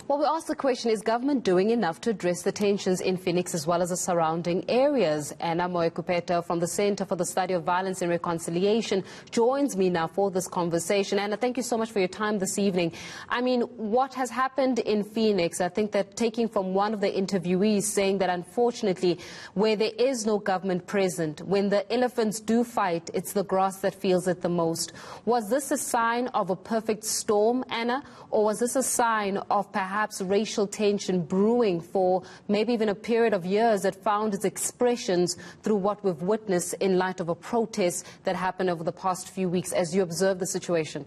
Well, we asked the question, is government doing enough to address the tensions in Phoenix as well as the surrounding areas? Annah Moyo-Kupeta from the Center for the Study of Violence and Reconciliation joins me now for this conversation. Anna, thank you so much for your time this evening. I mean, what has happened in Phoenix, I think that taking from one of the interviewees saying that unfortunately where there is no government present, when the elephants do fight, it's the grass that feels it the most. Was this a sign of a perfect storm, Anna, or was this a sign of perhaps racial tension brewing for maybe even a period of years that found its expressions through what we've witnessed in light of a protest that happened over the past few weeks as you observe the situation?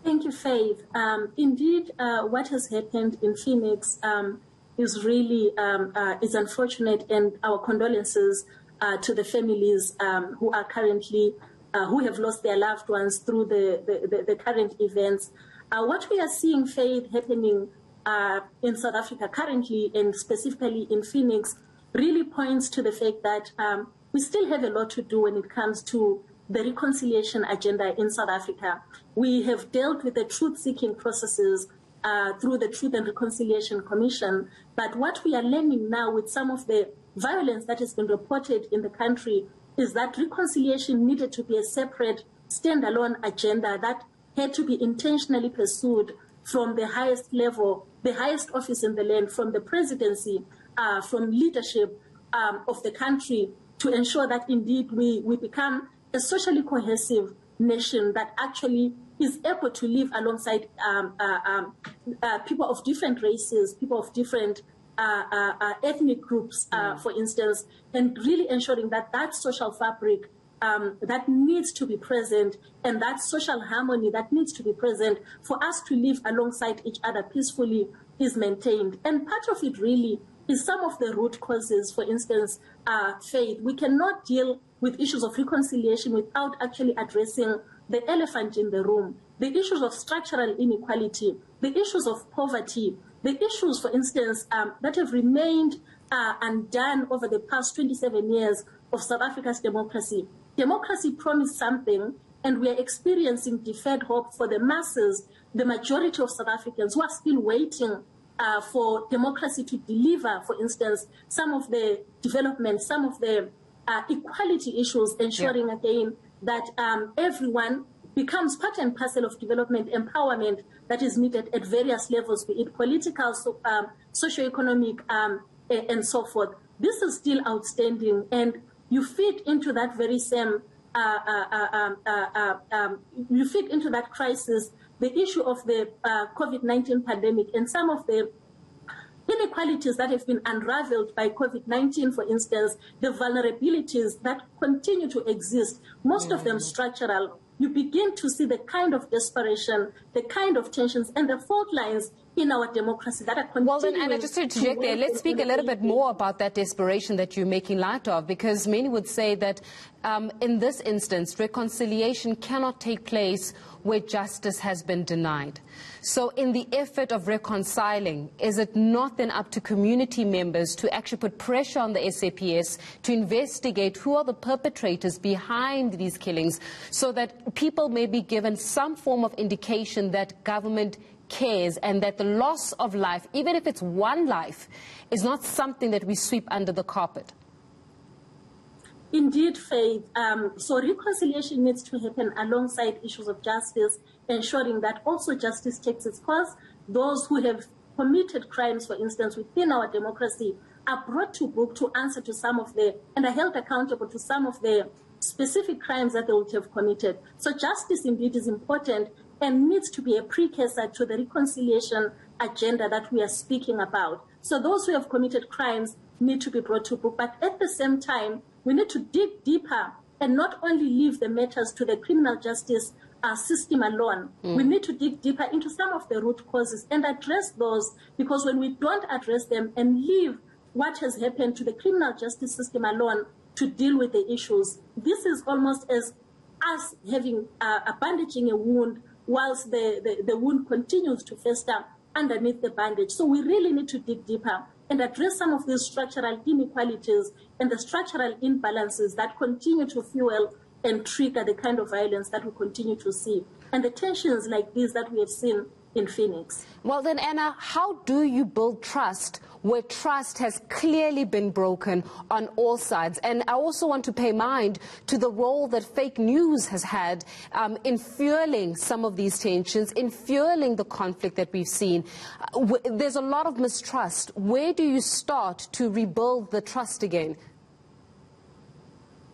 Thank you, Faith. Indeed, what has happened in Phoenix is really is unfortunate, and our condolences to the families who are currently who have lost their loved ones through the current events. What we are seeing, Faith, happening in South Africa currently, and specifically in Phoenix, really points to the fact that we still have a lot to do when it comes to the reconciliation agenda in South Africa. We have dealt with the truth-seeking processes through the Truth and Reconciliation Commission, but what we are learning now with some of the violence that has been reported in the country is that reconciliation needed to be a separate, standalone agenda that had to be intentionally pursued from the highest level, the highest office in the land, from the presidency, from leadership of the country, to ensure that indeed we become a socially cohesive nation that actually is able to live alongside people of different races, people of different ethnic groups, for instance, and really ensuring that that social fabric that needs to be present and that social harmony that needs to be present for us to live alongside each other peacefully is maintained. And part of it really is some of the root causes, for instance, Faith. We cannot deal with issues of reconciliation without actually addressing the elephant in the room, the issues of structural inequality, the issues of poverty, the issues, for instance, that have remained undone over the past 27 years of South Africa's democracy. Democracy promised something, and we are experiencing deferred hope for the masses, the majority of South Africans who are still waiting for democracy to deliver, for instance, some of the development, some of the equality issues, ensuring again that everyone becomes part and parcel of development empowerment that is needed at various levels, be it political, socio-economic, and so forth. This is still outstanding, and you fit into that very same, you fit into that crisis, the issue of the COVID-19 pandemic and some of the inequalities that have been unraveled by COVID-19, for instance, the vulnerabilities that continue to exist, most of them structural. You begin to see the kind of desperation, the kind of tensions, and the fault lines in our democracy that are continuing. Well then, Anna, just to interject there, let's speak a little bit more about that desperation that you're making light of, because many would say that in this instance, reconciliation cannot take place where justice has been denied. So in the effort of reconciling, is it not then up to community members to actually put pressure on the SAPS to investigate who are the perpetrators behind these killings so that people may be given some form of indication that government cares and that the loss of life, even if it's one life, is not something that we sweep under the carpet? Indeed, Faith. So reconciliation needs to happen alongside issues of justice, ensuring that also justice takes its course. Those who have committed crimes, for instance, within our democracy are brought to book to answer to some of the, and are held accountable to some of the specific crimes that they would have committed. So justice indeed is important and needs to be a precursor to the reconciliation agenda that we are speaking about. So those who have committed crimes need to be brought to book, but at the same time, we need to dig deeper and not only leave the matters to the criminal justice system alone. We need to dig deeper into some of the root causes and address those, because when we don't address them and leave what has happened to the criminal justice system alone to deal with the issues, this is almost as us having bandaging a wound whilst the wound continues to fester underneath the bandage. So we really need to dig deeper and address some of these structural inequalities and the structural imbalances that continue to fuel and trigger the kind of violence that we continue to see. And the tensions like these that we have seen in Phoenix. Well then, Anna, how do you build trust where trust has clearly been broken on all sides? And I also want to pay mind to the role that fake news has had in fueling some of these tensions, in fueling the conflict that we've seen. There's a lot of mistrust. Where do you start to rebuild the trust again?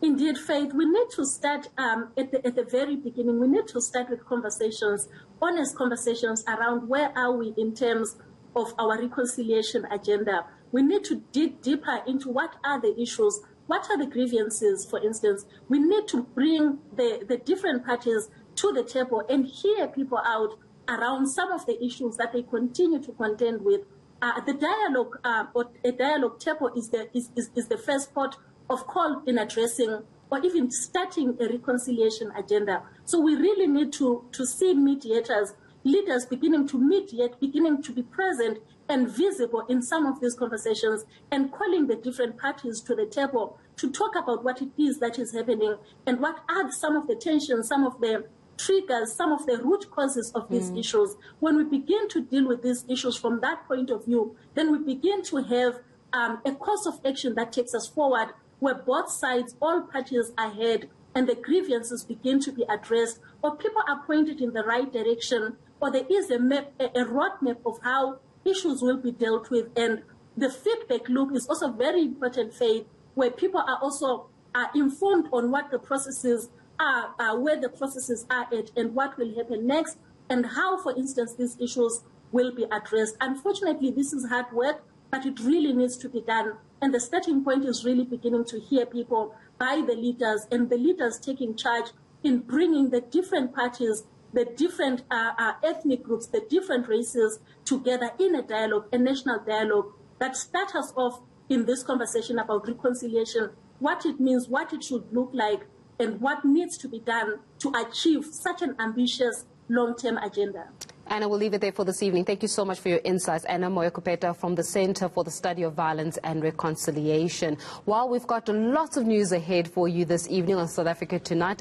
Indeed, Faith, we need to start at the very beginning. We need to start with conversations, honest conversations around where are we in terms of our reconciliation agenda. We need to dig deeper into what are the issues, what are the grievances, for instance. We need to bring the different parties to the table and hear people out around some of the issues that they continue to contend with. The dialogue, or a dialogue table is the first port of call in addressing or even starting a reconciliation agenda. So we really need to see mediators, leaders beginning to mediate, beginning to be present and visible in some of these conversations and calling the different parties to the table to talk about what it is that is happening and what are some of the tensions, some of the triggers, some of the root causes of these issues. When we begin to deal with these issues from that point of view, then we begin to have a course of action that takes us forward, where both sides, all parties are heard, and the grievances begin to be addressed, or people are pointed in the right direction, or there is a roadmap of how issues will be dealt with. And the feedback loop is also very important, Faith, where people are also informed on what the processes are, where the processes are at, and what will happen next, and how, for instance, these issues will be addressed. Unfortunately, this is hard work, but it really needs to be done. And the starting point is really beginning to hear people by the leaders, and the leaders taking charge in bringing the different parties, the different ethnic groups, the different races together in a dialogue, a national dialogue that starts us off in this conversation about reconciliation, what it means, what it should look like, and what needs to be done to achieve such an ambitious long-term agenda. Anna, we'll leave it there for this evening. Thank you so much for your insights. Annah Moyo-Kupeta from the Center for the Study of Violence and Reconciliation. While we've got lots of news ahead for you this evening on South Africa Tonight.